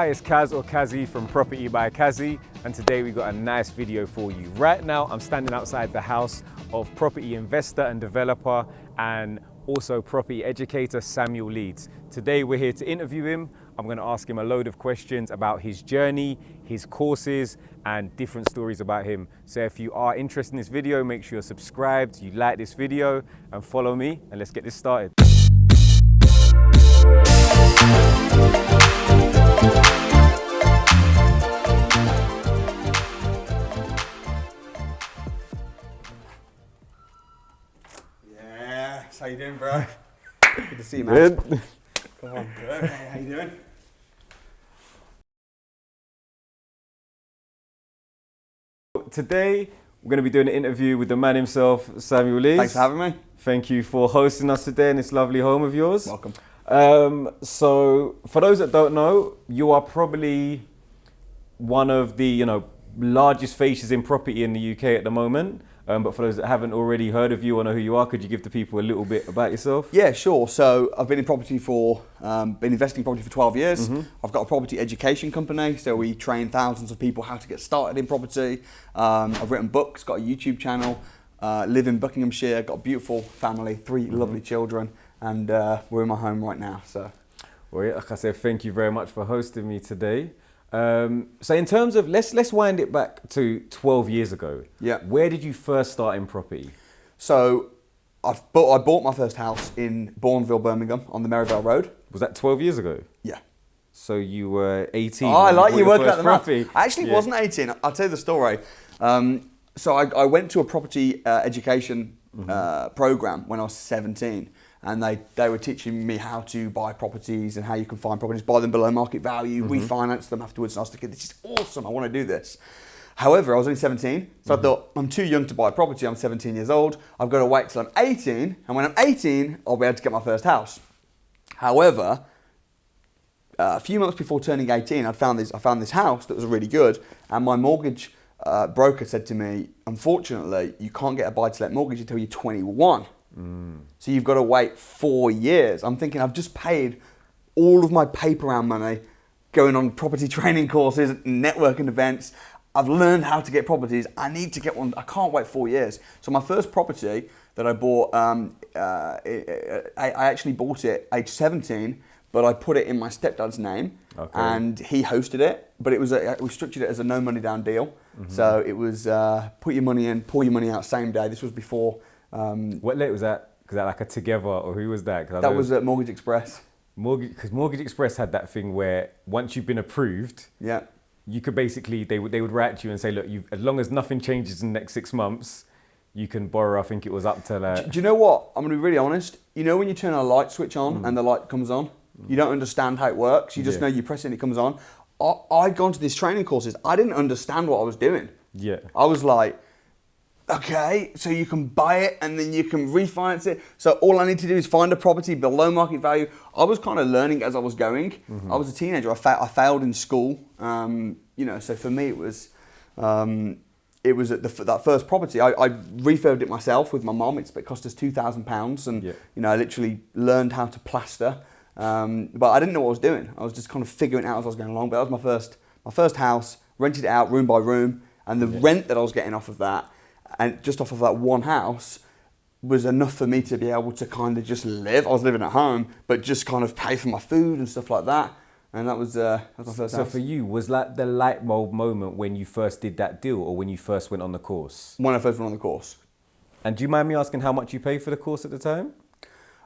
Hi, it's Kaz or Kazy from Property by Kazy, and today we got a nice video for you. Right now, I'm standing outside the house of property investor and developer and also property educator Samuel Leeds. Today we're here to interview him. I'm going to ask him a load of questions about his journey, his courses, and different stories about him. So if you are interested in this video, make sure you're subscribed, you like this video, and follow me, and let's get this started. How you doing, bro? Good to see you, man. Good. Come on, bro. Hey, how you doing? Today, we're going to be doing an interview with the man himself, Samuel Leeds. Thanks for having me. Thank you for hosting us today in this lovely home of yours. Welcome. So, for those that don't know, you are probably one of the largest faces in property in the UK at the moment. But for those that haven't already heard of you or know who you are, could you give the people a little bit about yourself? Yeah, sure. So I've been in property been investing in property for 12 years. Mm-hmm. I've got a property education company, so we train thousands of people how to get started in property. I've written books, got a YouTube channel, live in Buckinghamshire, got a beautiful family, 3 lovely children, and we're in my home right now. So, well, yeah, like I said, thank you very much for hosting me today. So in terms of, let's wind it back to 12 years ago. Yeah. Where did you first start in property? So I bought my first house in Bourneville, Birmingham, on the Merivale Road. Was that 12 years ago? Yeah. So you were 18. Oh, I like you working out the math. property. I actually wasn't 18. I'll tell you the story. So I went to a property education program when I was 17. And they were teaching me how to buy properties and how you can find properties, buy them below market value, refinance them afterwards. And I was thinking, this is awesome, I want to do this. However, I was only 17, so I thought, I'm too young to buy a property, I'm 17 years old, I've got to wait till I'm 18, and when I'm 18, I'll be able to get my first house. However, a few months before turning 18, I found this house that was really good, and my mortgage broker said to me, unfortunately, you can't get a buy-to-let mortgage until you're 21. So you've got to wait 4 years. I'm thinking I've just paid all of my paper round money going on property training courses, networking events. I've learned how to get properties. I need to get one. I can't wait 4 years. So my first property that I bought, I actually bought it age 17, but I put it in my stepdad's name, and he hosted it. But it was we structured it as a no money down deal. So it was put your money in, pull your money out same day. This was before. What late was that? Was that like a Together, or who was that? That was at Mortgage Express. Because Mortgage Express had that thing where once you've been approved, yeah, you could basically, they would write to you and say, look, as long as nothing changes in the next 6 months, you can borrow. I think it was up to like. Do you know what? I'm going to be really honest. You know when you turn a light switch on and the light comes on, you don't understand how it works. You just know you press it and it comes on. I'd gone to these training courses. I didn't understand what I was doing. Yeah. I was like, okay, so you can buy it and then you can refinance it. So all I need to do is find a property below market value. I was kind of learning as I was going. I was a teenager. I failed in school. So for me it was at that first property. I refurbed it myself with my mum. It cost us £2,000, and I literally learned how to plaster. But I didn't know what I was doing. I was just kind of figuring it out as I was going along. But that was my first house. Rented it out room by room, and the rent that I was getting off of that. And just off of that one house was enough for me to be able to kind of just live. I was living at home, but just kind of pay for my food and stuff like that. And that was my first house. So for you, was that the light bulb moment when you first did that deal, or when you first went on the course? When I first went on the course. And do you mind me asking how much you paid for the course at the time?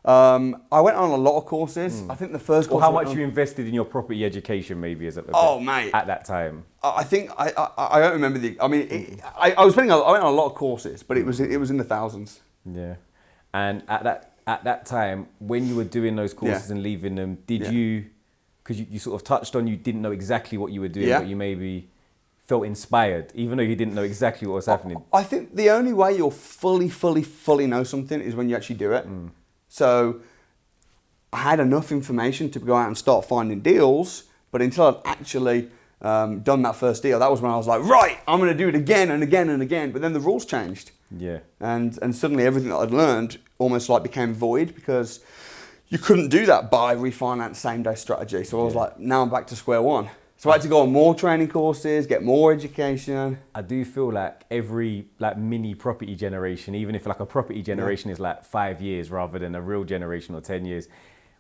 I went on a lot of courses. I think the first course. Or how much you invested in your property education, maybe, as mate, at that time. I think I don't remember I went on a lot of courses, but it was in the thousands. Yeah, and at that time when you were doing those courses and leaving them, did you? Because you sort of touched on you didn't know exactly what you were doing, but you maybe felt inspired, even though you didn't know exactly what was happening. I think the only way you'll fully know something is when you actually do it. So I had enough information to go out and start finding deals, but until I'd actually done that first deal, that was when I was like, right, I'm going to do it again and again and again. But then the rules changed. Yeah. And suddenly everything that I'd learned almost like became void, because you couldn't do that by refinance same day strategy. So I was like, now I'm back to square one. So I had to go on more training courses, get more education. I do feel like every like mini property generation, even if like a property generation is like 5 years rather than a real generation or 10 years,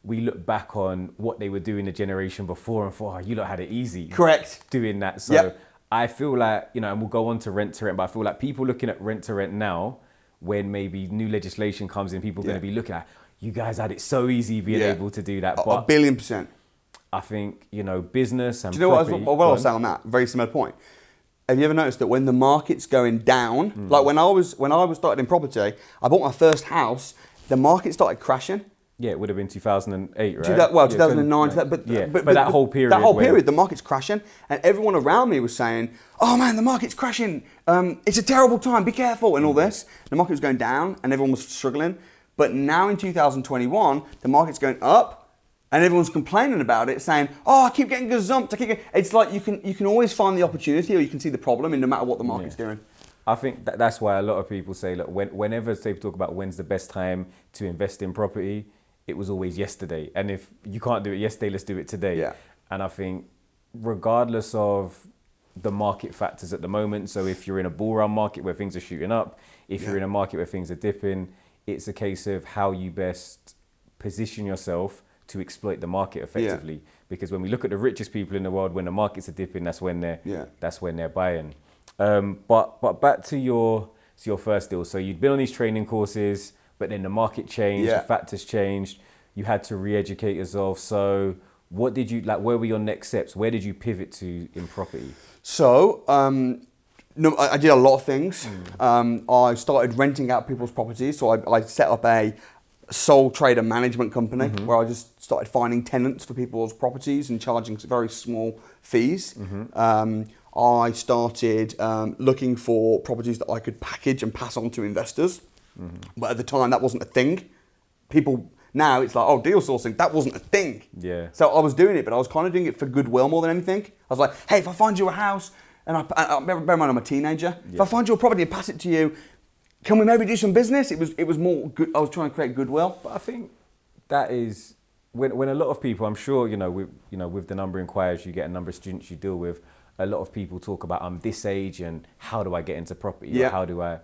we look back on what they were doing the generation before and thought, oh, you lot had it easy. Correct. Doing that. So I feel like, you know, and we'll go on to rent, but I feel like people looking at rent now, when maybe new legislation comes in, people are going to be looking at, you guys had it so easy being able to do that. But 1,000,000,000%. I think, you know, business and do you know property, what I was saying on that? Very similar point. Have you ever noticed that when the market's going down, like when I was started in property, I bought my first house, the market started crashing. Yeah, it would have been 2008, right? 2009. But that whole period. That whole period, the market's crashing, and everyone around me was saying, "Oh man, the market's crashing. It's a terrible time. Be careful," and all this. The market was going down, and everyone was struggling. But now in 2021, the market's going up. And everyone's complaining about it, saying, "Oh, I keep getting gazumped. It's like you can always find the opportunity, or you can see the problem in no matter what the market's doing." I think that's why a lot of people say, look, whenever they talk about when's the best time to invest in property, it was always yesterday. And if you can't do it yesterday, let's do it today. Yeah. And I think regardless of the market factors at the moment, so if you're in a bull run market where things are shooting up, if you're in a market where things are dipping, it's a case of how you best position yourself to exploit the market effectively. Because when we look at the richest people in the world, when the markets are dipping, that's when they're buying. But back to your first deal. So you'd been on these training courses, but then the market changed, the factors changed. You had to re-educate yourself. So what did you like? Where were your next steps? Where did you pivot to in property? So no, I did a lot of things. I started renting out people's properties. So I set up a sole trader management company where I just started finding tenants for people's properties and charging very small fees. I started looking for properties that I could package and pass on to investors. But at the time, that wasn't a thing. Now it's like, oh, deal sourcing, that wasn't a thing. Yeah. So I was doing it, but I was kind of doing it for goodwill more than anything. I was like, hey, if I find you a house, and bear in mind I'm a teenager, if I find you a property and pass it to you, can we maybe do some business? It was more good. I was trying to create goodwill. But I think that is when a lot of people, I'm sure, with the number of inquiries you get, a number of students you deal with, a lot of people talk about I'm this age and how do I get into property? Yeah. Or how do I?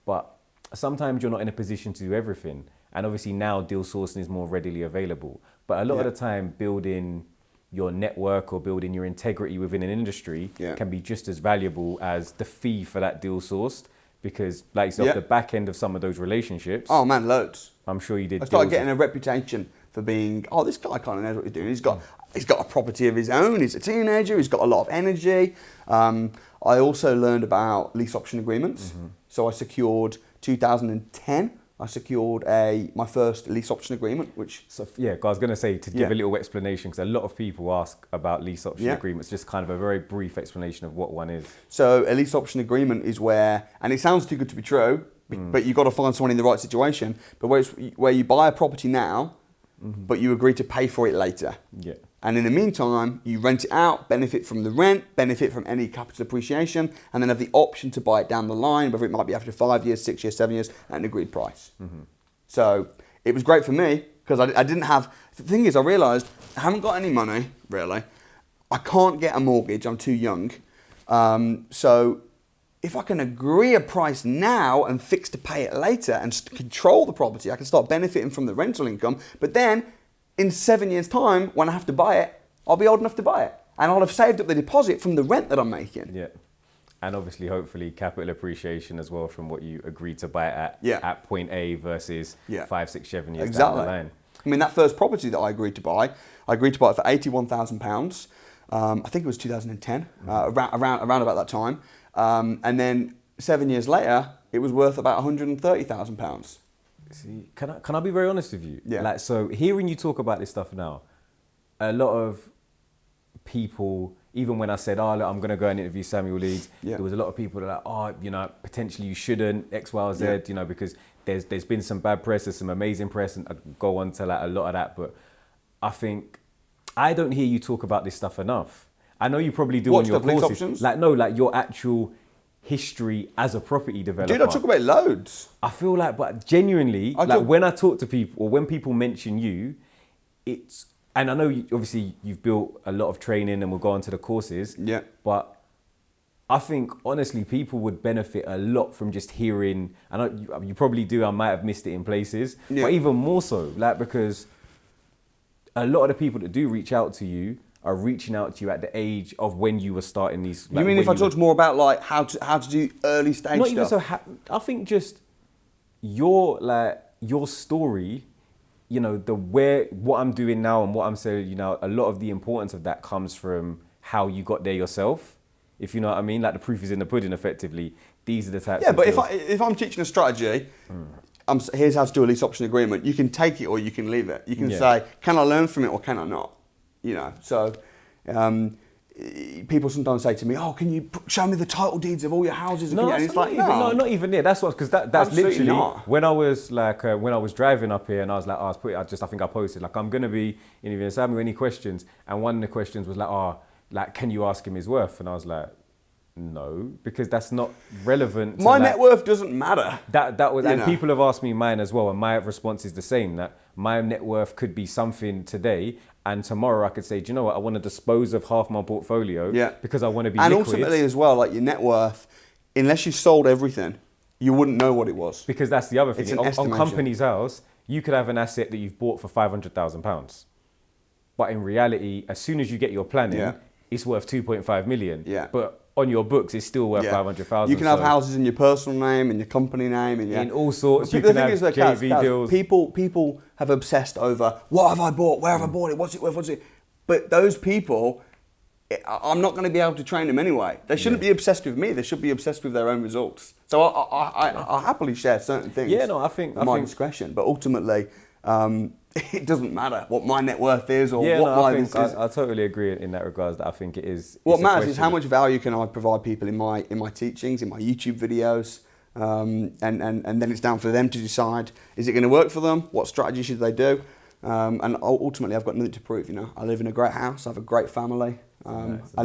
But sometimes you're not in a position to do everything. And obviously now deal sourcing is more readily available. But a lot of the time, building your network or building your integrity within an industry can be just as valuable as the fee for that deal sourced. Because like yourself, the back end of some of those relationships. Oh man, loads. I'm sure you did. I started getting a reputation for being, oh, this guy kind of knows what he's doing. He's got a property of his own. He's a teenager. He's got a lot of energy. I also learned about lease option agreements. So I secured 2010. I secured my first lease option agreement, which... So, I was going to say, to give a little explanation, because a lot of people ask about lease option agreements, just kind of a very brief explanation of what one is. So a lease option agreement is where, and it sounds too good to be true, but you've got to find someone in the right situation, but where you buy a property now, but you agree to pay for it later. Yeah. And in the meantime, you rent it out, benefit from the rent, benefit from any capital appreciation, and then have the option to buy it down the line, whether it might be after 5 years, 6 years, 7 years, at an agreed price. So it was great for me because I didn't have... The thing is, I realised I haven't got any money, really. I can't get a mortgage. I'm too young. So if I can agree a price now and fix to pay it later and control the property, I can start benefiting from the rental income. But then in 7 years' time, when I have to buy it, I'll be old enough to buy it. And I'll have saved up the deposit from the rent that I'm making. Yeah. And obviously, hopefully, capital appreciation as well from what you agreed to buy it at point A versus 5, 6, 7 years down the line. I mean, that first property that I agreed to buy it for £81,000. I think it was 2010, around about that time. And then 7 years later, it was worth about £130,000. See, can I be very honest with you? Yeah. Like, so hearing you talk about this stuff now, a lot of people, even when I said, oh, look, I'm going to go and interview Samuel Leeds, there was a lot of people that are like, oh, potentially you shouldn't, X, Y, or Z, because there's been some bad press, there's some amazing press, and I go on to like a lot of that. But I think I don't hear you talk about this stuff enough. I know you probably do on your courses. Options? Like your actual history as a property developer. Dude, I talk about it loads. I feel like, but genuinely, when I talk to people or when people mention you, it's And I know obviously you've built a lot of training and we'll go on to the courses. Yeah. But I think honestly people would benefit a lot from just hearing, I know you probably do, I might have missed it in places, Yeah. but even more so, like, because a lot of the people that do reach out to you are reaching out to you at the age of when you were starting these. Like, You mean when if I talked more about like how to do early stage not stuff? even so. I think just your story. You know, what I'm doing now and what I'm saying. You know, a lot of the importance of that comes from how you got there yourself. If you know what I mean, like the proof is in the pudding. Effectively, these are the types. Yeah, of but deals. if I'm teaching a strategy, here's how to do a lease option agreement. You can take it or you can leave it. You can say, can I learn from it or can I not? You know, so people sometimes say to me, oh, can you show me the title deeds of all your houses? No, and it's not like, even, no. not even there. That's what, because that's Absolutely literally not. when I was like when I was driving up here and I was like, I think I posted like I'm gonna be interviewing Samuel, any questions? And one of the questions was like, can you ask him his worth? And I was like, no, because that's not relevant. My net worth doesn't matter. That was, and people have asked me mine as well, and my response is the same. That my net worth could be something today, and tomorrow I could say, do you know what? I want to dispose of half my portfolio because I want to be and liquid. ultimately as well, like your net worth, unless you sold everything, you wouldn't know what it was. Because that's the other thing. It's an On estimation. Company's House, you could have an asset that you've bought for £500,000, but in reality, as soon as you get your planning, it's worth 2.5 million. Yeah. But on your books, it's still worth 500,000. You can have houses in your personal name and your company name and in all sorts. You the can thing have is, like, JV deals. People have obsessed over what have I bought, where have I bought it, what's it worth, what's it. But those people, I'm not going to be able to train them anyway. They shouldn't be obsessed with me. They should be obsessed with their own results. So I happily share certain things. Yeah, no, I think discretion. But ultimately, it doesn't matter what my net worth is or this is. I totally agree in that regards. That I think it is. What matters is how much value can I provide people in my teachings, in my YouTube videos, and then it's down for them to decide: is it going to work for them? What strategy should they do? And ultimately, I've got nothing to prove. You know, I live in a great house. I have a great family. Nice. I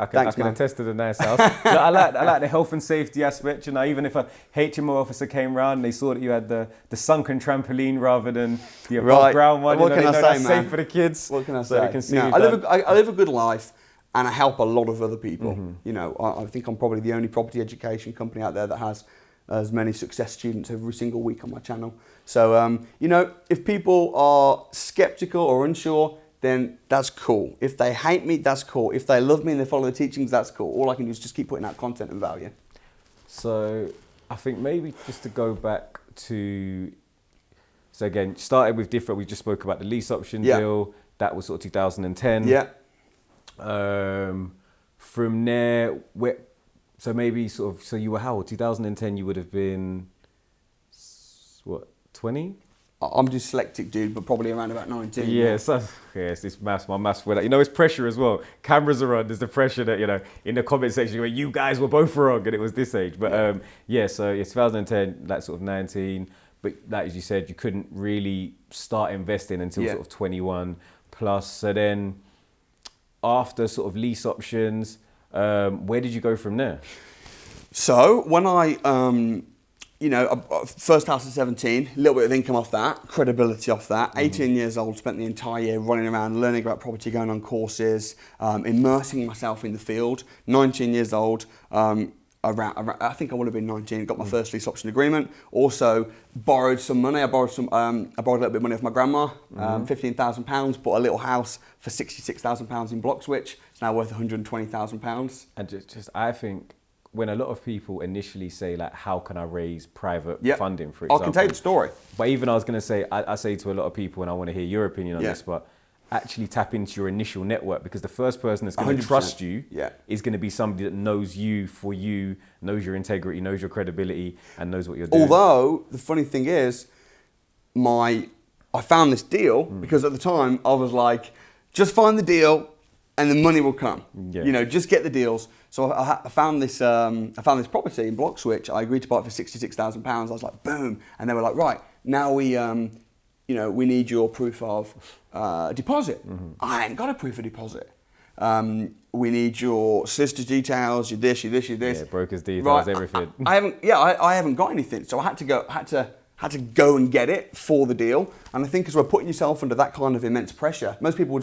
can attest to the nice house. I like the health and safety aspect. You know, even if a HMO officer came round and they saw that you had the sunken trampoline rather than the above ground one, what can I say, that's man? safe for the kids. What can I so say? They can see I live a good life, and I help a lot of other people. You know, I think I'm probably the only property education company out there that has as many success students every single week on my channel. So, you know, if people are skeptical or unsure, then that's cool. If they hate me, that's cool. If they love me and they follow the teachings, that's cool. All I can do is just keep putting out content and value. So I think maybe just to go back to, so again, started with different, we just spoke about the lease option deal. That was sort of 2010. Yeah. From there, so maybe sort of, so you were how old? 2010, you would have been, what, 20? I'm dyslexic, dude, but probably around about 19. Yes, it's maths. My maths were like, you know, it's pressure as well. Cameras are on. There's the pressure that, you know, in the comment section where you guys were both wrong and it was this age. But so it's 2010, like sort of 19. But like as you said, you couldn't really start investing until sort of 21 plus. So then after sort of lease options, where did you go from there? So when I first house at 17, a little bit of income off that, credibility off that. 18 years old, spent the entire year running around, learning about property, going on courses, immersing myself in the field. 19 years old, I think I would have been 19, got my first lease option agreement. Also borrowed some money. I borrowed a little bit of money off my grandma, £15,000, bought a little house for £66,000 in Bloxwich. It's now worth £120,000. And I think, when a lot of people initially say, like, how can I raise private funding, for example? I can tell you the story. But even I was going to say, I say to a lot of people, and I want to hear your opinion on this, but actually tap into your initial network, because the first person that's going to trust you is going to be somebody that knows you for you, knows your integrity, knows your credibility, and knows what you're doing. Although, the funny thing is, I found this deal because at the time I was like, just find the deal and the money will come. Yeah. You know, just get the deals. So I found this property in Bloxwich. I agreed to buy it for £66,000. I was like, boom, and they were like, right, now we need your proof of deposit. I ain't got a proof of deposit. We need your solicitor's details, your this. Yeah, broker's details, everything. I haven't got anything. So I had had to go and get it for the deal. And I think as we're putting yourself under that kind of immense pressure, most people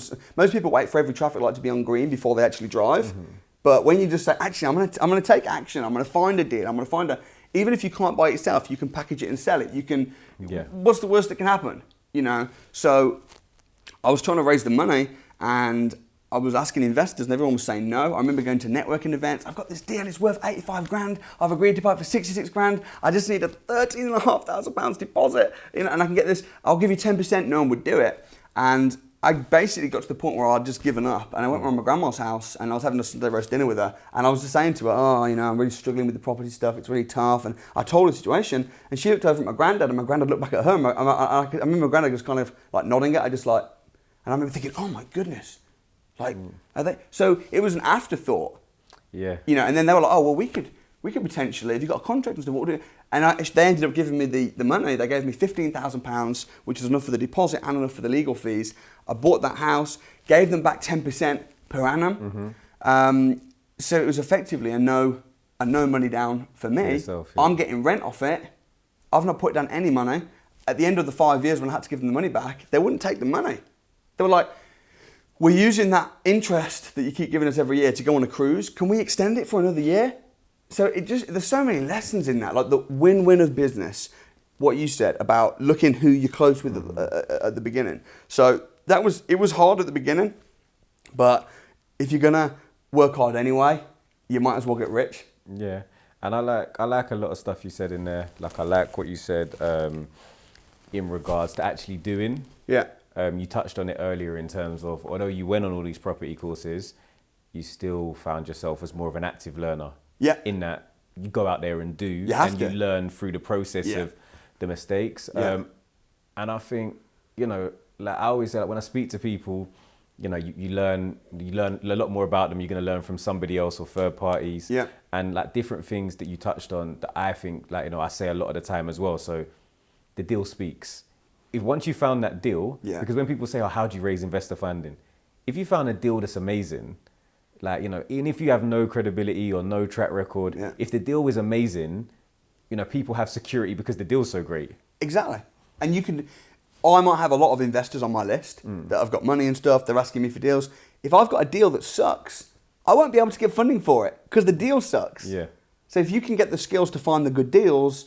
wait for every traffic light to be on green before they actually drive. But when you just say, actually, I'm going to take action. I'm going to find a deal. I'm going to find even if you can't buy it yourself, you can package it and sell it. You can. Yeah. What's the worst that can happen? So I was trying to raise the money, and I was asking investors, and everyone was saying no. I remember going to networking events. I've got this deal. It's worth 85 grand. I've agreed to buy it for 66 grand. I just need a £13,500 deposit, and I can get this. I'll give you 10%. No one would do it, and I basically got to the point where I'd just given up, and I went around my grandma's house, and I was having a Sunday roast dinner with her, and I was just saying to her, I'm really struggling with the property stuff, it's really tough, and I told her the situation, and she looked over at my granddad, and my granddad looked back at her, and I remember my granddad was kind of like nodding at her, and I remember thinking, oh my goodness, are they? So it was an afterthought, yeah, and then they were like, oh, well, we could potentially, if you got a contract and stuff, what would we do? And they ended up giving me the money. They gave me £15,000, which is enough for the deposit and enough for the legal fees. I bought that house, gave them back 10% per annum. So it was effectively a no money down for me. Yourself, yeah. I'm getting rent off it. I've not put down any money. At the end of the 5 years when I had to give them the money back, they wouldn't take the money. They were like, we're using that interest that you keep giving us every year to go on a cruise. Can we extend it for another year? So there's so many lessons in that, like the win-win of business, what you said about looking who you're close with at the beginning. So it was hard at the beginning, but if you're gonna work hard anyway, you might as well get rich. Yeah, and I like a lot of stuff you said in there. Like I like what you said in regards to actually doing. Yeah. You touched on it earlier in terms of, although you went on all these property courses, you still found yourself as more of an active learner. Yeah. In that you go out there and do, you learn through the process of the mistakes. Yeah. And I think, like I always say, like, when I speak to people, you learn a lot more about them. You're going to learn from somebody else or third parties. Yeah. And like different things that you touched on that I think, I say a lot of the time as well. So the deal speaks. If once you found that deal, because when people say, how do you raise investor funding? If you found a deal that's amazing, even if you have no credibility or no track record, if the deal is amazing, people have security because the deal's so great. Exactly. And I might have a lot of investors on my list that have got money and stuff. They're asking me for deals. If I've got a deal that sucks, I won't be able to get funding for it because the deal sucks. Yeah. So if you can get the skills to find the good deals,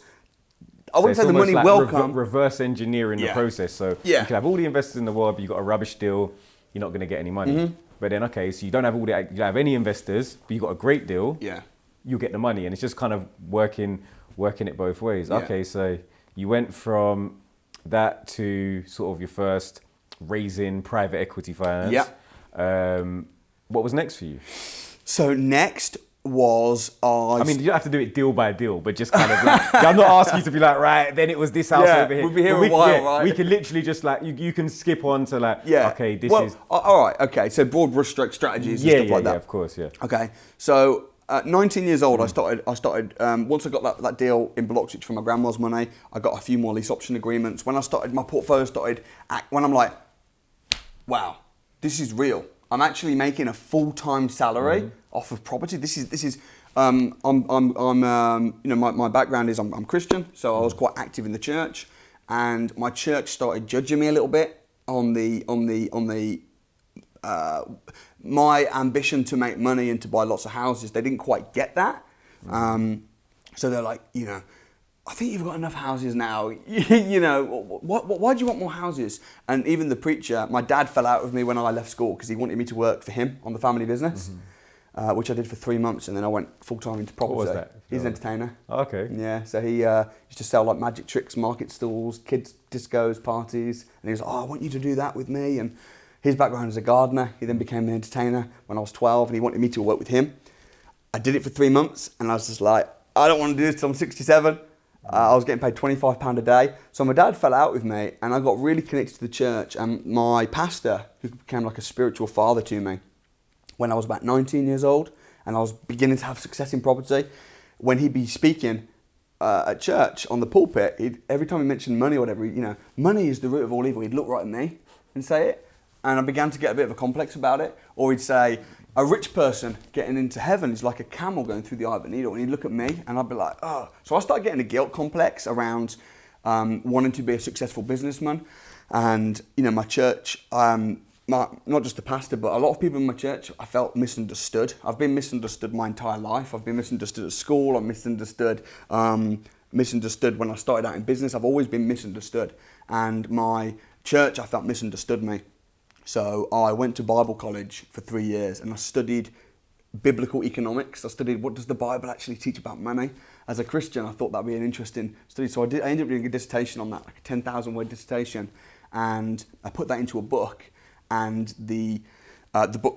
I wouldn't say the money will come. Reverse engineering the process. So you can have all the investors in the world, but you've got a rubbish deal, you're not going to get any money. But then, okay, so you don't have any investors, but you've got a great deal. Yeah. You'll get the money. And it's just kind of working it both ways. Yeah. Okay, so you went from that to sort of your first raising private equity finance. Yeah. What was next for you? So next was I mean, you don't have to do it deal by deal, but just kind of I'm not asking you to be like, right, then it was this house over here. We'll be here a while, right? We can literally just you can skip on to okay, this is... All right, okay, so broad brushstroke strategies and stuff like that. Yeah, of course, yeah. Okay, so at 19 years old, I started once I got that deal in Biloxich for my grandma's money, I got a few more lease option agreements. When my portfolio when I'm like, wow, this is real. I'm actually making a full-time salary off of property. This is my background is I'm Christian, so I was quite active in the church, and my church started judging me a little bit on my ambition to make money and to buy lots of houses. They didn't quite get that, so they're like, I think you've got enough houses now. Why do you want more houses? And even the preacher, my dad fell out with me when I left school because he wanted me to work for him on the family business, which I did for 3 months, and then I went full-time into property. What was that? He's an entertainer. Oh, okay. Yeah, so he used to sell like magic tricks, market stalls, kids' discos, parties, and he was like, I want you to do that with me. And his background is a gardener. He then became an entertainer when I was 12, and he wanted me to work with him. I did it for 3 months, and I was just like, I don't want to do this till I'm 67. I was getting paid £25 a day. So my dad fell out with me, and I got really connected to the church. And my pastor, who became like a spiritual father to me, when I was about 19 years old, and I was beginning to have success in property, when he'd be speaking at church on the pulpit, every time he mentioned money or whatever, money is the root of all evil, he'd look right at me and say it. And I began to get a bit of a complex about it. Or he'd say, a rich person getting into heaven is like a camel going through the eye of a needle. And he'd look at me, and I'd be like, oh. So I started getting a guilt complex around wanting to be a successful businessman. And, my church, not just the pastor, but a lot of people in my church, I felt misunderstood. I've been misunderstood my entire life. I've been misunderstood at school. I'm misunderstood when I started out in business. I've always been misunderstood. And my church, I felt misunderstood me. So I went to Bible college for 3 years and I studied biblical economics. I studied what does the Bible actually teach about money. As a Christian, I thought that'd be an interesting study. So I ended up doing a dissertation on that, like a 10,000 word dissertation. And I put that into a book. And the book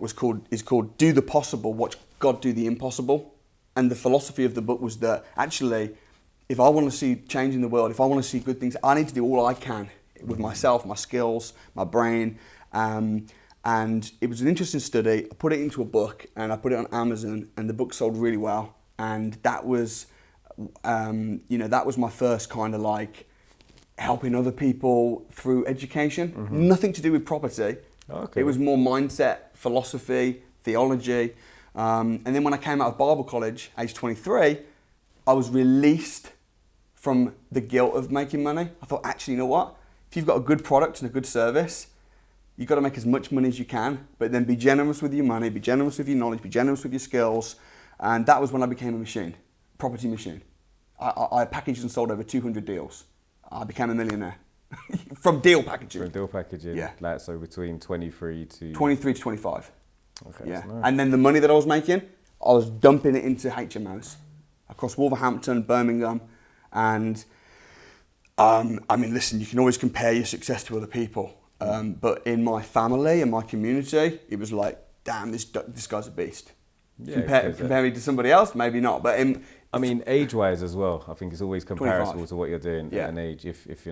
is called Do the Possible, Watch God Do the Impossible. And the philosophy of the book was that actually, if I want to see change in the world, if I want to see good things, I need to do all I can with myself, my skills, my brain. And it was an interesting study. I put it into a book and I put it on Amazon, and the book sold really well. And that was, that was my first kind of like helping other people through education. Mm-hmm. Nothing to do with property. Okay. It was more mindset, philosophy, theology. And then when I came out of Bible college, age 23, I was released from the guilt of making money. I thought, actually, you know what? If you've got a good product and a good service, you've got to make as much money as you can, but then be generous with your money, be generous with your knowledge, be generous with your skills. And that was when I became a machine, property machine. I packaged and sold over 200 deals. I became a millionaire from deal packaging. From deal packaging, yeah. Like, so between 23 to 25. Okay, yeah. Nice. And then the money that I was making, I was dumping it into HMOs across Wolverhampton, Birmingham, and listen, you can always compare your success to other people. But in my family and my community, it was like, damn, this guy's a beast. Yeah, compare me to somebody else, maybe not. But age-wise as well, I think it's always comparable 25. to what you're doing at an age. If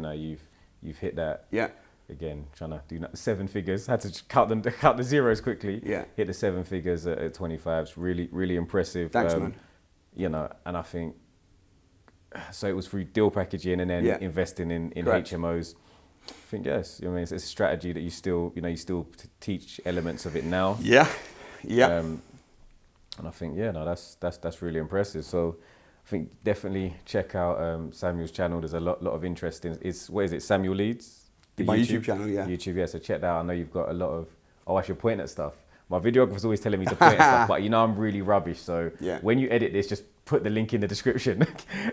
you've hit that. Yeah. Again, trying to do 7 figures. Had to count the zeros quickly. Yeah. Hit the 7 figures at 25. It's really, really impressive. Thanks, man. And I think so. It was through deal packaging and then investing in HMOs. I think yes. It's a strategy that you still teach elements of it now. Yeah. Yeah. And I think that's really impressive. So I think definitely check out Samuel's channel. There's a lot of interest in. What is it? Samuel Leeds. My YouTube channel, yeah. YouTube, yeah. So check that out. I know you've got a lot of. Oh, I should point at stuff. My videographer's always telling me to point at stuff, but I'm really rubbish. So when you edit this, just put the link in the description,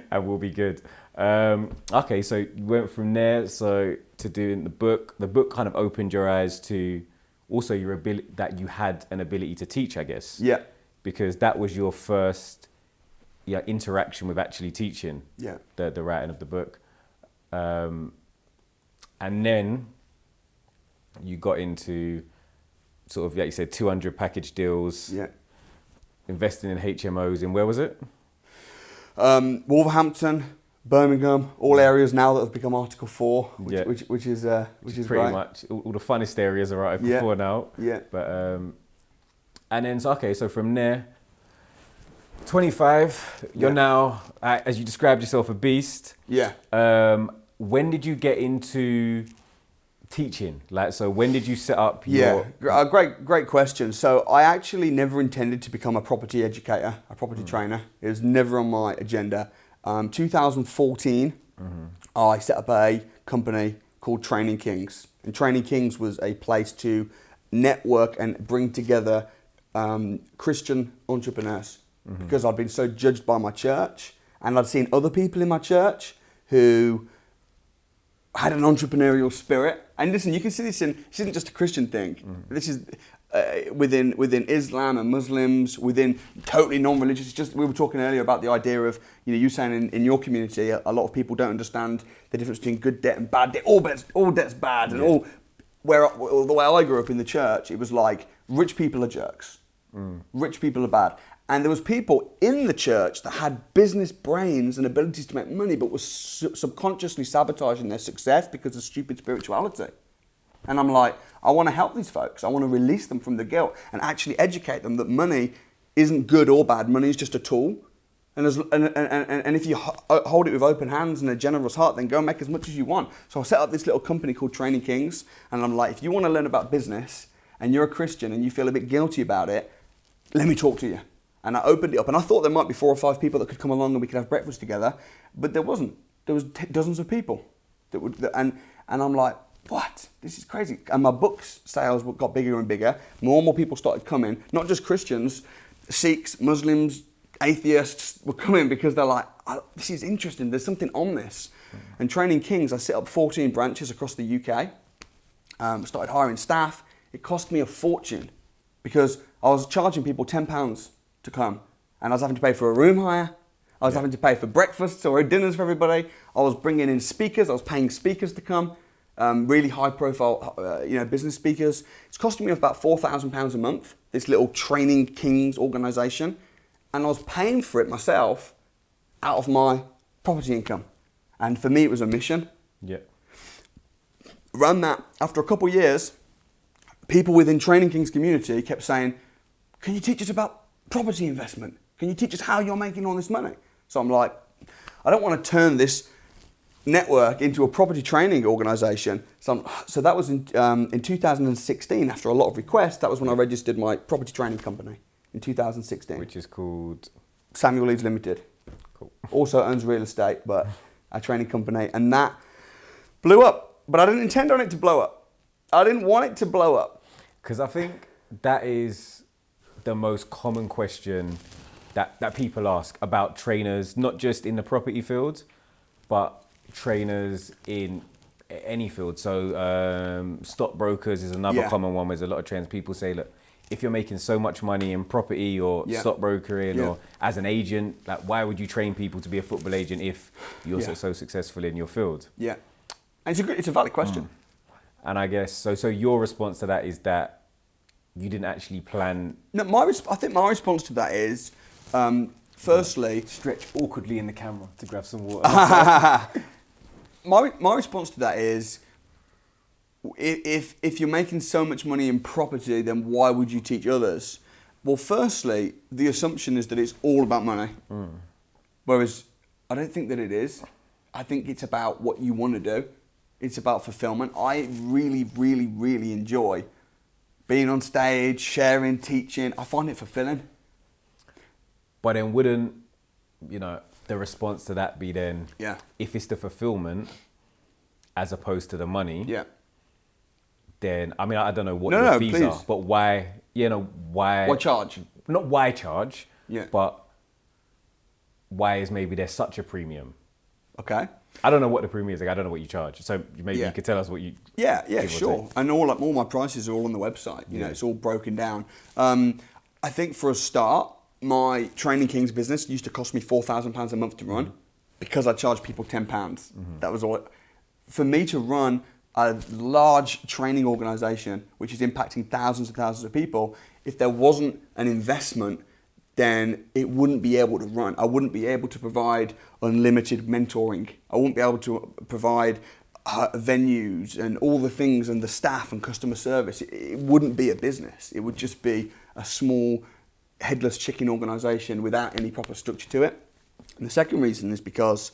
and we'll be good. Okay, so you went from there to doing the book. The book kind of opened your eyes to also your ability that you had an ability to teach, I guess. Yeah. Because that was your first interaction with actually teaching. Yeah. The writing of the book. And then you got into sort of, like you said, 200 package deals. Yeah. Investing in HMOs in, where was it? Wolverhampton, Birmingham, all areas now that have become Article 4, which is pretty great. much all the funnest areas are Article 4 now. Yeah. But and then so from there, 25, you're now, as you described yourself, a beast. Yeah. When did you get into teaching? When did you set up your... Yeah, great question. So I actually never intended to become a property educator, a property trainer. It was never on my agenda. 2014, I set up a company called Training Kings. And Training Kings was a place to network and bring together Christian entrepreneurs. Because I'd been so judged by my church, and I'd seen other people in my church who had an entrepreneurial spirit. And listen, you can see this this isn't just a Christian thing. This is within Islam and Muslims, within totally non-religious. It's just, we were talking earlier about the idea of, you saying in your community, a lot of people don't understand the difference between good debt and bad debt. All debt's bad. And the way I grew up in the church, it was like, rich people are jerks. Rich people are bad. And there was people in the church that had business brains and abilities to make money, but was subconsciously sabotaging their success because of stupid spirituality. And I'm like, I want to help these folks. I want to release them from the guilt and actually educate them that money isn't good or bad. Money is just a tool. And if you hold it with open hands and a generous heart, then go and make as much as you want. So I set up this little company called Training Kings. And I'm like, if you want to learn about business and you're a Christian and you feel a bit guilty about it, let me talk to you. And I opened it up, and I thought there might be 4 or 5 people that could come along and we could have breakfast together, but there wasn't. there was dozens of people that would, and I'm like, what? This is crazy. And my books sales got bigger and bigger. More and more people started coming, not just Christians, Sikhs, Muslims, atheists were coming because they're like, oh, this is interesting. There's something on this. And Training Kings, I set up 14 branches across the UK. Started hiring staff. It cost me a fortune because I was charging people £10 to come, and I was having to pay for a room hire. I was having to pay for breakfasts or dinners for everybody. I was bringing in speakers. I was paying speakers to come, really high-profile, business speakers. It's costing me about £4,000 a month. This little Training Kings organisation, and I was paying for it myself out of my property income. And for me, it was a mission. Yeah. Ran that. After a couple of years, people within Training Kings community kept saying, can you teach us about property investment? Can you teach us how you're making all this money? So I'm like, I don't want to turn this network into a property training organisation. So that was in 2016, after a lot of requests, that was when I registered my property training company in 2016. Which is called? Samuel Leeds Limited. Cool. Also owns real estate, but a training company. And that blew up. But I didn't intend on it to blow up. I didn't want it to blow up. Because I think that is the most common question that people ask about trainers, not just in the property field, but trainers in any field. So stockbrokers is another common one. There's a lot of trainers. People say, look, if you're making so much money in property or stockbrokering or as an agent, like why would you train people to be a football agent if you're so successful in your field? Yeah, and it's a valid question. And I guess so your response to that is that you didn't actually plan. No, I think my response to that is, firstly, stretch awkwardly in the camera to grab some water. my response to that is, if you're making so much money in property, then why would you teach others? Well, firstly, the assumption is that it's all about money. Whereas I don't think that it is. I think it's about what you want to do. It's about fulfillment. I really, really, really enjoy being on stage, sharing, teaching. I find it fulfilling. But then wouldn't, the response to that be then, if it's the fulfillment as opposed to the money, then, I mean, I don't know what your fees are, but why? Why charge? Not why charge, but why is maybe there's such a premium? Okay. I don't know what the premium is. Like, I don't know what you charge. So maybe you could tell us what you. Yeah, sure. And all my prices are all on the website. You know, it's all broken down. I think for a start, my Training Kings business used to cost me £4,000 a month to run because I charged people £10. That was all. For me to run a large training organisation, which is impacting thousands and thousands of people, if there wasn't an investment, then it wouldn't be able to run. I wouldn't be able to provide unlimited mentoring. I wouldn't be able to provide venues and all the things and the staff and customer service. It wouldn't be a business. It would just be a small headless chicken organisation without any proper structure to it. And the second reason is because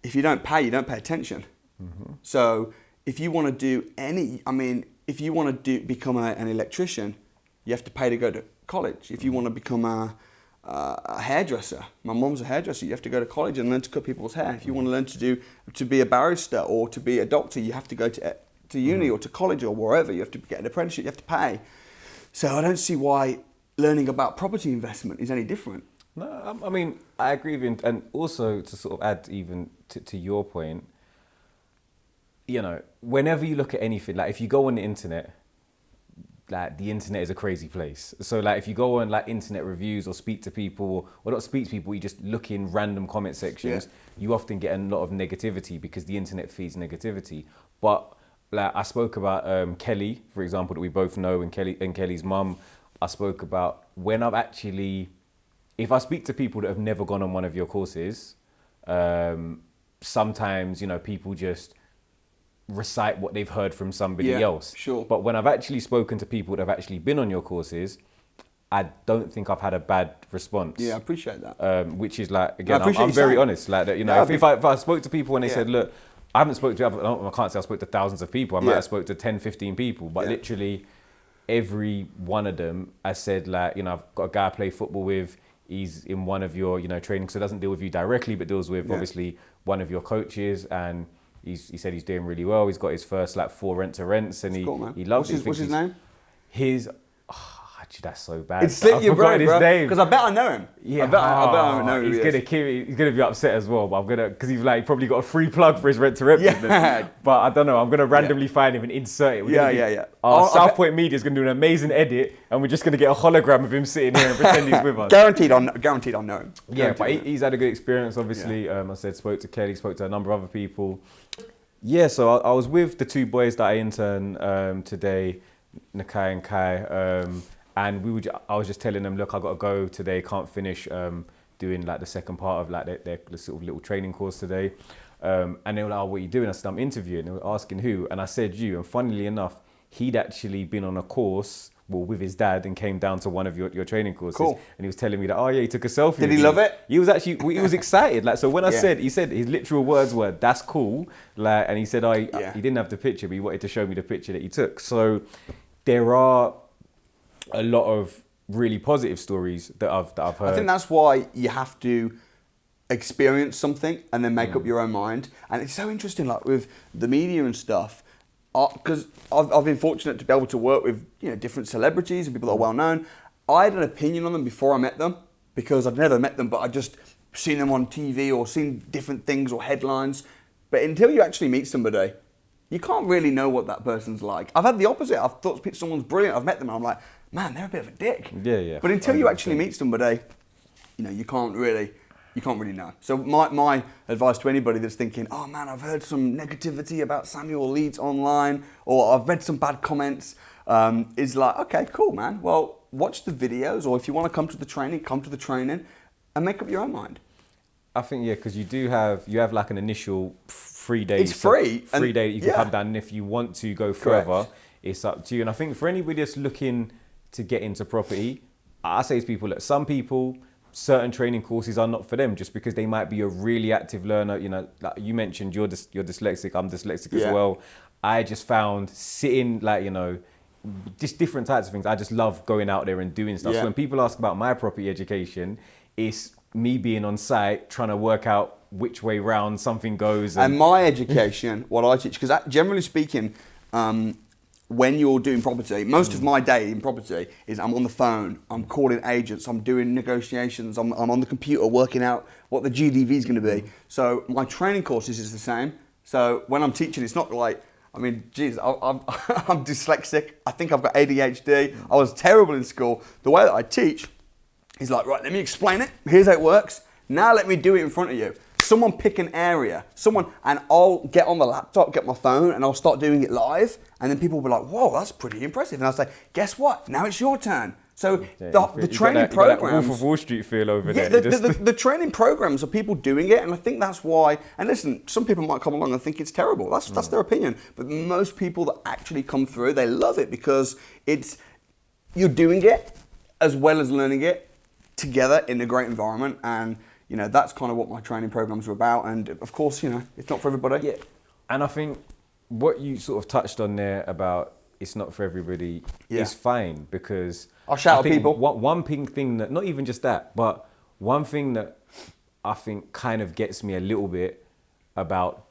if you don't pay attention. So if you want to do become an electrician, you have to pay to go to college. If you want to become a hairdresser, my mum's a hairdresser, you have to go to college and learn to cut people's hair. If you want to learn to be a barrister or to be a doctor, you have to go to uni or to college or wherever. You have to get an apprenticeship, you have to pay. So I don't see why learning about property investment is any different. No, I mean, I agree with you. And also to sort of add even to your point, whenever you look at anything, like if you go on the internet, like the internet is a crazy place. So like if you go on like internet reviews or speak to people, or not speak to people, you just look in random comment sections, you often get a lot of negativity because the internet feeds negativity. But like I spoke about Kelly, for example, that we both know, and Kelly's mum, I spoke about when I've actually, if I speak to people that have never gone on one of your courses, sometimes, people just recite what they've heard from somebody else. Sure. But when I've actually spoken to people that have actually been on your courses, I don't think I've had a bad response. Yeah, I appreciate that. Which is like, again, I'm very honest. Like that, if I spoke to people and they said, look, I haven't spoken to, I can't say I spoke to thousands of people. I might have spoke to 10, 15 people, but literally every one of them, I said like, I've got a guy I play football with. he's in one of your, training, so doesn't deal with you directly, but deals with obviously one of your coaches, and he said he's doing really well. He's got his first 4 rent-to-rents, and he loves it. What's his name? Actually, that's so bad. It's slipped your brain, bro. Name. Because I bet I know him. Yeah, I bet I know who he's gonna be upset as well. But because he's probably got a free plug for his rent-to-rent business. But I don't know. I'm gonna randomly find him and insert it. South Point Media is gonna do an amazing edit, and we're just gonna get a hologram of him sitting here and pretend he's with us. Guaranteed, I know him. Yeah, but he's had a good experience. Obviously, I said spoke to Kelly, spoke to a number of other people. Yeah, so I was with the 2 boys that I interned today, Nakai and Kai. And I was just telling them, look, I got to go today. Can't finish doing the second part of their sort of little training course today. And they were like, oh, what are you doing? I said, I'm interviewing. They were asking who, and I said you. And funnily enough, he'd actually been on a course with his dad and came down to one of your training courses. Cool. And he was telling me that, oh yeah, he took a selfie. Did he love it? He was excited. So when he said his literal words were, that's cool. And he said, he didn't have the picture, but he wanted to show me the picture that he took. So there are a lot of really positive stories that I've heard. I think that's why you have to experience something and then make up your own mind. And it's so interesting, with the media and stuff, because I've been fortunate to be able to work with different celebrities and people that are well known. I had an opinion on them before I met them, because I'd never met them, but I'd just seen them on TV or seen different things or headlines. But until you actually meet somebody, you can't really know what that person's like. I've had the opposite. I've thought someone's brilliant. I've met them and I'm like, man, they're a bit of a dick. Yeah. But until you actually meet somebody, you can't really know. So my advice to anybody that's thinking, oh man, I've heard some negativity about Samuel Leeds online, or I've read some bad comments, is okay, cool, man. Well, watch the videos, or if you want to come to the training, come to the training and make up your own mind. I think, because you have an initial 3 days. It's free. 3 days you can come down, and if you want to go further, it's up to you. And I think for anybody that's looking to get into property, I say to people that some people, certain training courses are not for them, just because they might be a really active learner. Like you mentioned, you're dyslexic, I'm dyslexic as well. I just found sitting, just different types of things. I just love going out there and doing stuff. So when people ask about my property education, it's me being on site, trying to work out which way round something goes. And my education, what I teach, because generally speaking, when you're doing property, most of my day in property is I'm on the phone, I'm calling agents, I'm doing negotiations, I'm on the computer working out what the GDV is going to be. So my training courses is the same. So when I'm teaching, it's not I'm dyslexic. I think I've got ADHD. I was terrible in school. The way that I teach is right, let me explain it. Here's how it works. Now let me do it in front of you. Someone pick an area, and I'll get on the laptop, get my phone, and I'll start doing it live. And then people will be like, whoa, that's pretty impressive. And I'll say, guess what? Now it's your turn. So the training programs... Wolf of Wall Street feel over there. The training programs are people doing it, and I think that's why... And listen, some people might come along and think it's terrible. That's their opinion. But most people that actually come through, they love it, because you're doing it as well as learning it together in a great environment. And that's kind of what my training programs are about. And of course, it's not for everybody. Yeah. And I think what you sort of touched on there about it's not for everybody is fine, because I'll shout at people. One thing that, not even just that, but one thing that I think kind of gets me a little bit about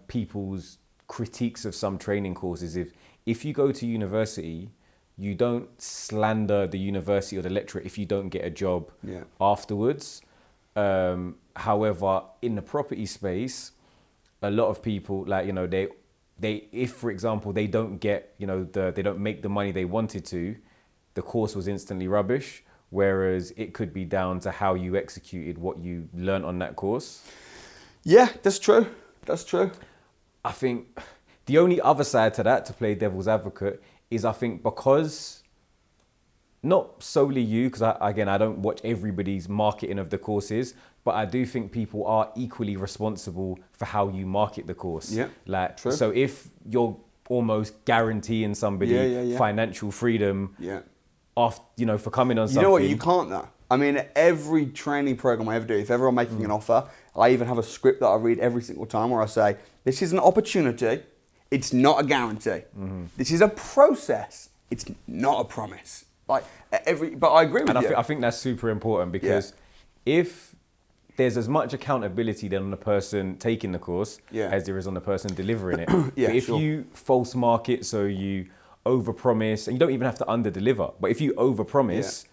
people's critiques of some training courses, if you go to university, you don't slander the university or the lecturer if you don't get a job afterwards. However, in the property space, a lot of people, if for example they don't get, they don't make the money they wanted to, the course was instantly rubbish. Whereas it could be down to how you executed what you learned on that course. Yeah, that's true. That's true. I think the only other side to that, to play devil's advocate, is I think because, not solely you, because I don't watch everybody's marketing of the courses, but I do think people are equally responsible for how you market the course. Yeah, true. So if you're almost guaranteeing somebody financial freedom, after, for coming on something. You know what, you can't though. I mean, every training program I ever do, if ever I'm making an offer, I even have a script that I read every single time where I say, this is an opportunity, it's not a guarantee. This is a process, it's not a promise. But I agree with And you. I think that's super important because if there's as much accountability then on the person taking the course as there is on the person delivering it. But if you false market, so you overpromise, and you don't even have to underdeliver, but if you overpromise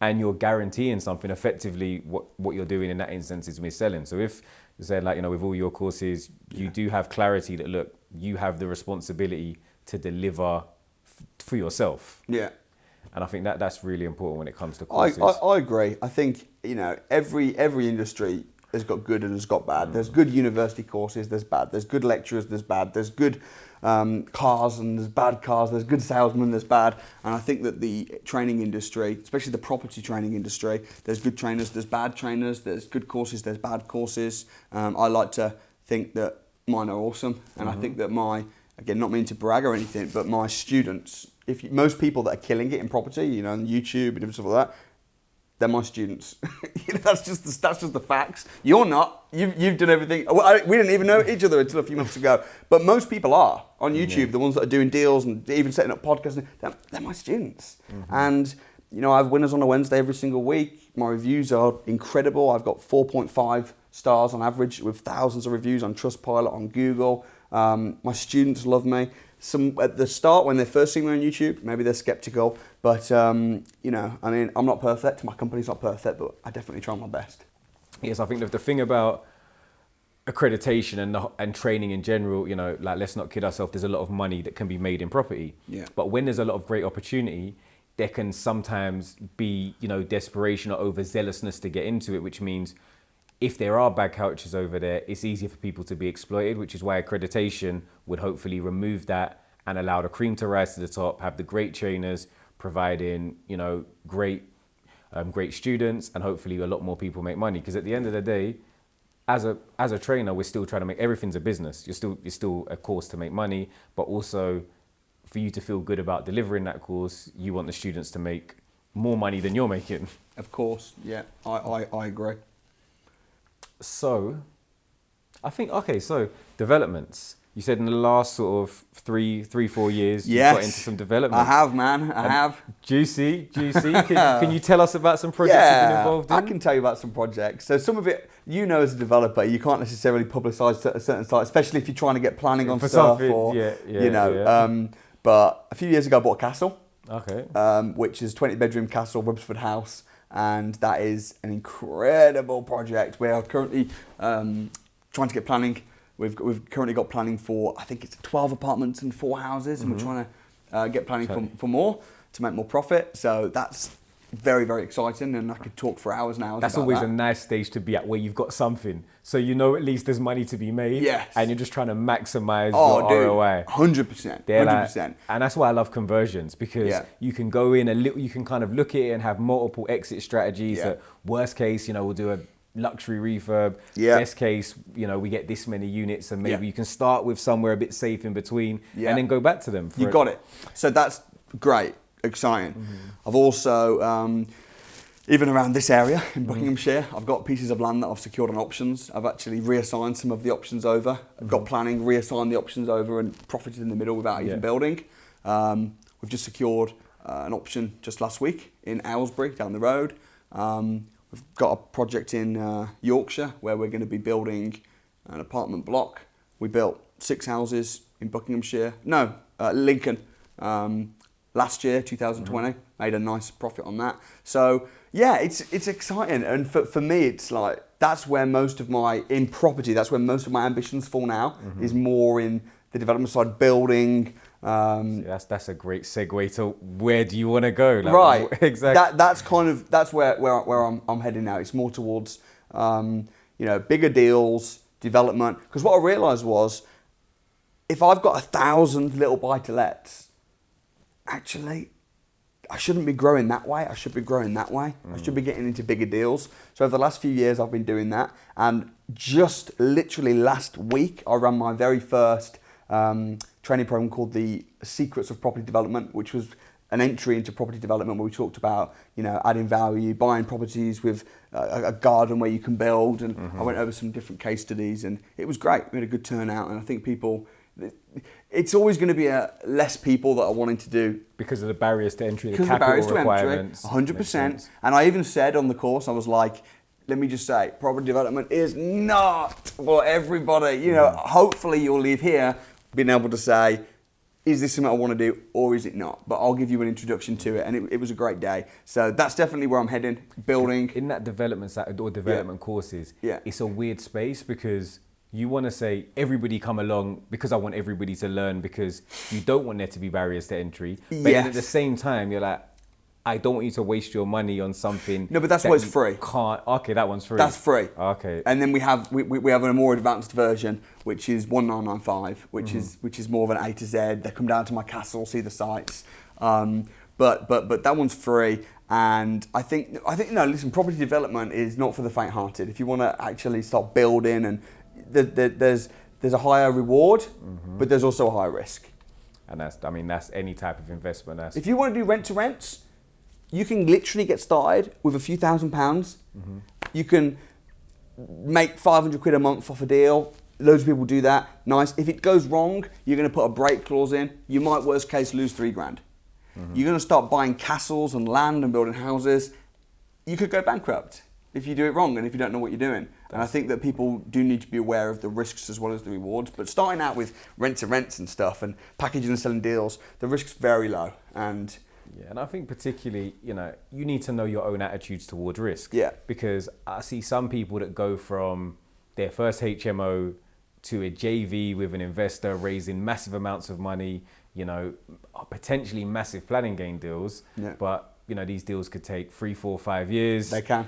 and you're guaranteeing something, effectively what you're doing in that instance is mis-selling. So if you say, like, with all your courses, you do have clarity that, look, you have the responsibility to deliver for yourself. Yeah. And I think that's really important when it comes to courses. I agree. I think, every industry has got good and has got bad. There's good university courses, there's bad. There's good lecturers, there's bad. There's good cars and there's bad cars. There's good salesmen, there's bad. And I think that the training industry, especially the property training industry, there's good trainers, there's bad trainers, there's good courses, there's bad courses. I like to think that mine are awesome. And I think that again, not meaning to brag or anything, but my students, most people that are killing it in property, on YouTube and stuff like that, they're my students. That's just the facts. You're not. You've done everything. We didn't even know each other until a few months ago. But most people are on YouTube. The ones that are doing deals and even setting up podcasts. They're my students. And I have winners on a Wednesday every single week. My reviews are incredible. I've got 4.5 stars on average with thousands of reviews on Trustpilot, on Google. My students love me. Some at the start when they first see me on YouTube, maybe they're skeptical, but I'm not perfect. My company's not perfect, but I definitely try my best. Yes, I think the thing about accreditation and training in general, let's not kid ourselves. There's a lot of money that can be made in property. Yeah. But when there's a lot of great opportunity, there can sometimes be desperation or overzealousness to get into it, which means if there are bad couches over there, it's easier for people to be exploited, which is why accreditation would hopefully remove that and allow the cream to rise to the top, have the great trainers providing, great students, and hopefully a lot more people make money. Because at the end of the day, as a trainer, we're still trying to make, everything's a business. You're still a course to make money, but also for you to feel good about delivering that course, you want the students to make more money than you're making. Of course, yeah, I agree. So, I think, so developments. You said in the last sort of 3-4 years, you got into some development. I have, man. I have. Juicy. Can you tell us about some projects you've been involved in? I can tell you about some projects. So some of it, as a developer, you can't necessarily publicise a certain site, especially if you're trying to get planning on stuff or, But a few years ago, I bought a castle. Okay. Which is 20-bedroom castle, Rubsford House. And that is an incredible project. We are currently trying to get planning. We've currently got planning for, I think it's 12 apartments and 4 houses, and we're trying to get planning for more to make more profit. So that's very, very exciting, and I could talk for hours and hours That's about always that. a nice stage to be at, where you've got something. So at least there's money to be made. Yes. And you're just trying to maximise your ROI. 100%. 100%. And that's why I love conversions, because you can go in you can kind of look at it and have multiple exit strategies. That worst case, we'll do a luxury refurb. Best case, we get this many units, and maybe you can start with somewhere a bit safe in between and then go back to them. You got it. So that's great. Exciting. I've also, even around this area in Buckinghamshire, I've got pieces of land that I've secured on options. I've actually reassigned some of the options over. I've got planning, reassigned the options over, and profited in the middle without even building. We've just secured an option just last week in Aylesbury, down the road. We've got a project in Yorkshire where we're going to be building an apartment block. We built 6 houses in Buckinghamshire. No, Lincoln. Last year, 2020, made a nice profit on that. So yeah, it's exciting, and for me, it's like that's where most of my ambitions fall now. Is more in the development side, building. That's a great segue to where do you want to go? Right, exactly. That's where I'm heading now. It's more towards bigger deals, development. Because what I realised was, if I've got 1,000 little buy-to-lets, actually, I shouldn't be growing that way. I should be growing that way. I should be getting into bigger deals. So over the last few years, I've been doing that. And just literally last week, I ran my very first training program called the Secrets of Property Development, which was an entry into property development where we talked about, adding value, buying properties with a garden where you can build. And I went over some different case studies, and it was great. We had a good turnout, and I think people It's always going to be less people that are wanting to do. Because of the barriers to entry, the Because of the capital barriers to entry, requirements. 100%. And I even said on the course, I was like, let me just say, property development is not for everybody. You know, hopefully you'll leave here being able to say, is this something I want to do or is it not? But I'll give you an introduction to it, and it was a great day. So that's definitely where I'm heading, building. In that development side or development courses, it's a weird space because you want to say everybody come along because I want everybody to learn, because you don't want there to be barriers to entry. But at the same time, you're like, I don't want you to waste your money on something. No, but that's why it's free. Okay, that one's free. That's free. Okay. And then we have a more advanced version, which is 1995, which is more of an A to Z. They come down to my castle, see the sights. But that one's free. And I think no, listen, property development is not for the faint-hearted. If you want to actually start building, and there's a higher reward, but there's also a higher risk. And that's any type of investment. If you want to do rent to rents, you can literally get started with a few £1,000s. You can make 500 quid a month off a deal. Loads of people do that. Nice. If it goes wrong, you're going to put a break clause in. You might, worst case, lose £3,000. You're going to start buying castles and land and building houses. You could go bankrupt if you do it wrong and if you don't know what you're doing. And I think that people do need to be aware of the risks as well as the rewards. But starting out with rent to rents and stuff and packaging and selling deals, the risk's very low. And I think particularly, you need to know your own attitudes towards risk. Yeah. Because I see some people that go from their first HMO to a JV with an investor raising massive amounts of money, potentially massive planning gain deals. Yeah. But, these deals could take 3, 4, 5 years. They can.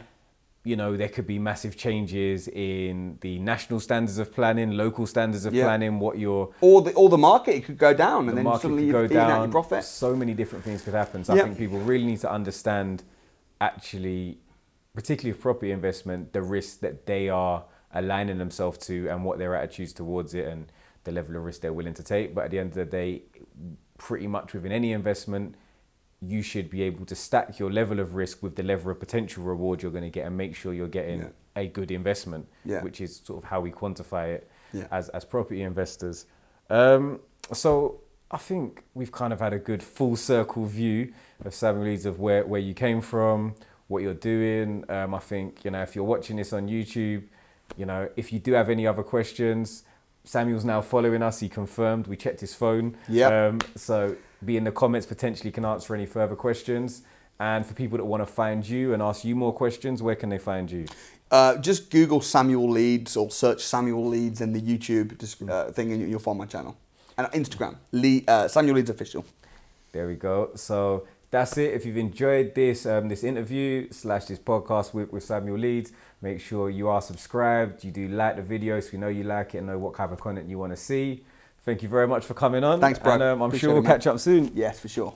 There could be massive changes in the national standards of planning, local standards of planning, what your... Or the market, it could go down and then suddenly you've eaten out your profit. So many different things could happen. So I think people really need to understand, actually, particularly with property investment, the risk that they are aligning themselves to and what their attitudes towards it and the level of risk they're willing to take. But at the end of the day, pretty much within any investment, you should be able to stack your level of risk with the level of potential reward you're going to get and make sure you're getting a good investment, which is sort of how we quantify it as property investors. So I think we've kind of had a good full circle view of Samuel Leeds, of where you came from, what you're doing. I think, if you're watching this on YouTube, if you do have any other questions, Samuel's now following us. He confirmed. We checked his phone. So be in the comments, potentially can answer any further questions. And for people that want to find you and ask you more questions, where can they find you? Just Google Samuel Leeds or search Samuel Leeds in the YouTube thing and you'll find my channel. And Instagram, Samuel Leeds Official. There we go. So that's it. If you've enjoyed this this interview / this podcast with Samuel Leeds, make sure you are subscribed. You do like the video so we know you like it and know what type of content you want to see. Thank you very much for coming on. Thanks, bro. And I'm sure we'll catch up soon. Yes, for sure.